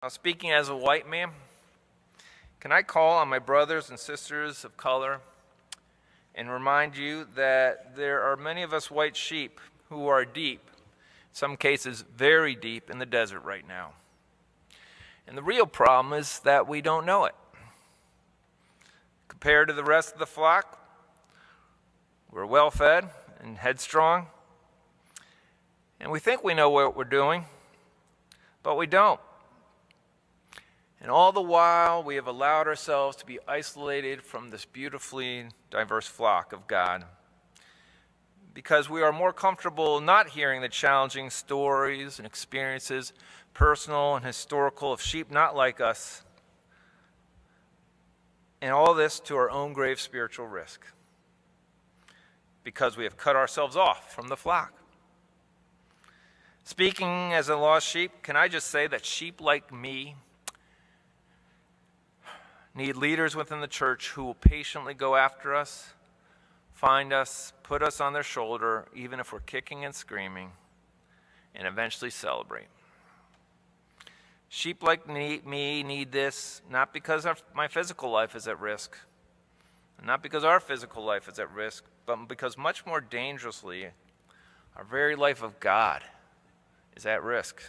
Speaking as a white man, can I call on my brothers and sisters of color and remind you that there are many of us white sheep who are deep, in some cases very deep, in the desert right now. And the real problem is that we don't know it. Compared to the rest of the flock, we're well fed and headstrong, and we think we know what we're doing, but we don't. And all the while, we have allowed ourselves to be isolated from this beautifully diverse flock of God because we are more comfortable not hearing the challenging stories and experiences, personal and historical, of sheep not like us, and all this to our own grave spiritual risk because we have cut ourselves off from the flock. Speaking as a lost sheep, can I just say that sheep like me need leaders within the church who will patiently go after us, find us, put us on their shoulder, even if we're kicking and screaming, and eventually celebrate. Sheep like me need this, not because my physical life is at risk, and not because our physical life is at risk, but because much more dangerously, our very life of God is at risk.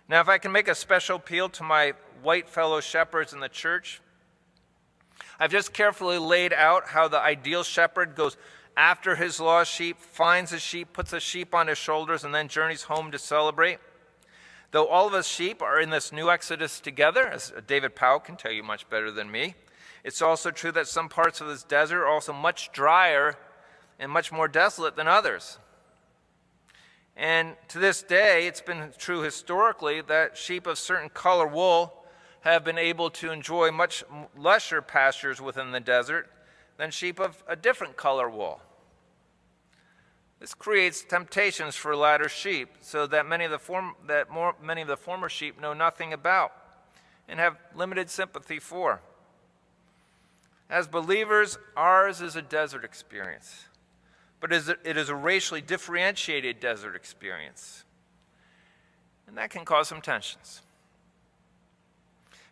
Now, if I can make a special appeal to my white fellow shepherds in the church, I've just carefully laid out how the ideal shepherd goes after his lost sheep, finds a sheep, puts a sheep on his shoulders, and then journeys home to celebrate. Though all of us sheep are in this new exodus together, as David Powell can tell you much better than me, it's also true that some parts of this desert are also much drier and much more desolate than others. And to this day, it's been true historically that sheep of certain color wool have been able to enjoy much lesser pastures within the desert than sheep of a different color wool. This creates temptations for latter sheep, so that many of the former sheep know nothing about and have limited sympathy for. As believers, ours is a desert experience. But it is a racially differentiated desert experience. And that can cause some tensions.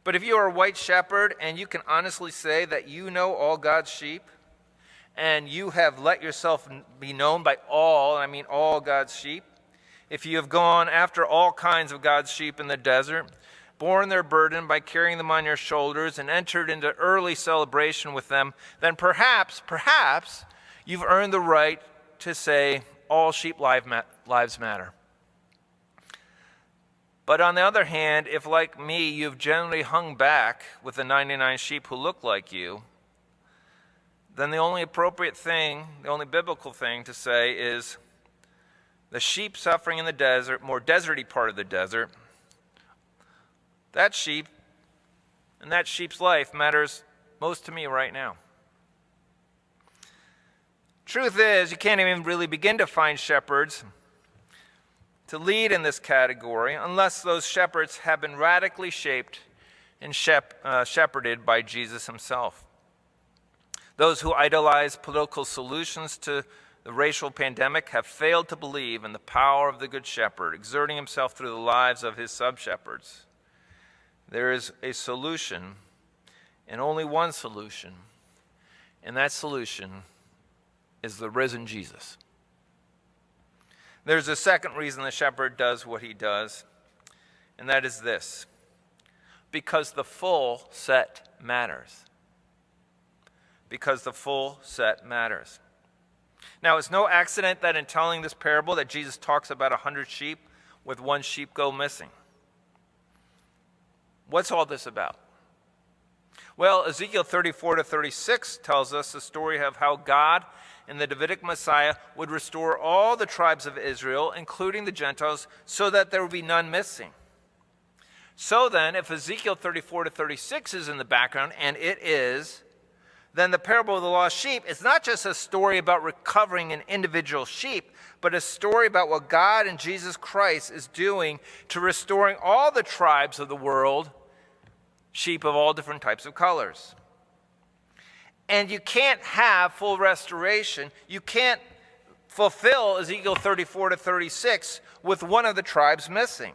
But if you are a white shepherd and you can honestly say that you know all God's sheep, and you have let yourself be known by all, I mean all God's sheep, if you have gone after all kinds of God's sheep in the desert, borne their burden by carrying them on your shoulders, and entered into early celebration with them, then perhaps, you've earned the right to say all sheep lives matter. But on the other hand, if like me, you've generally hung back with the 99 sheep who look like you, then the only appropriate thing, the only biblical thing to say is the sheep suffering in the desert, more deserty part of the desert, that sheep and that sheep's life matters most to me right now. Truth is, you can't even really begin to find shepherds to lead in this category unless those shepherds have been radically shaped and shepherded by Jesus himself. Those who idolize political solutions to the racial pandemic have failed to believe in the power of the Good Shepherd, exerting himself through the lives of his sub-shepherds. There is a solution, and only one solution, and that solution is the risen Jesus. There's a second reason the shepherd does what he does, and that is this: because the full set matters. Because the full set matters. Now, it's no accident that in telling this parable that Jesus talks about 100 sheep with one sheep go missing. What's all this about? Well, Ezekiel 34-36 tells us the story of how God and the Davidic Messiah would restore all the tribes of Israel, including the Gentiles, so that there would be none missing. So then, if Ezekiel 34-36 is in the background, and it is, then the parable of the lost sheep is not just a story about recovering an individual sheep, but a story about what God and Jesus Christ is doing to restoring all the tribes of the world, sheep of all different types of colors. And you can't have full restoration. You can't fulfill Ezekiel 34-36 with one of the tribes missing.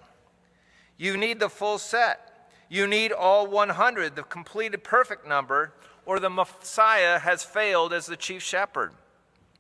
You need the full set. You need all 100, the completed perfect number, or the Messiah has failed as the chief shepherd.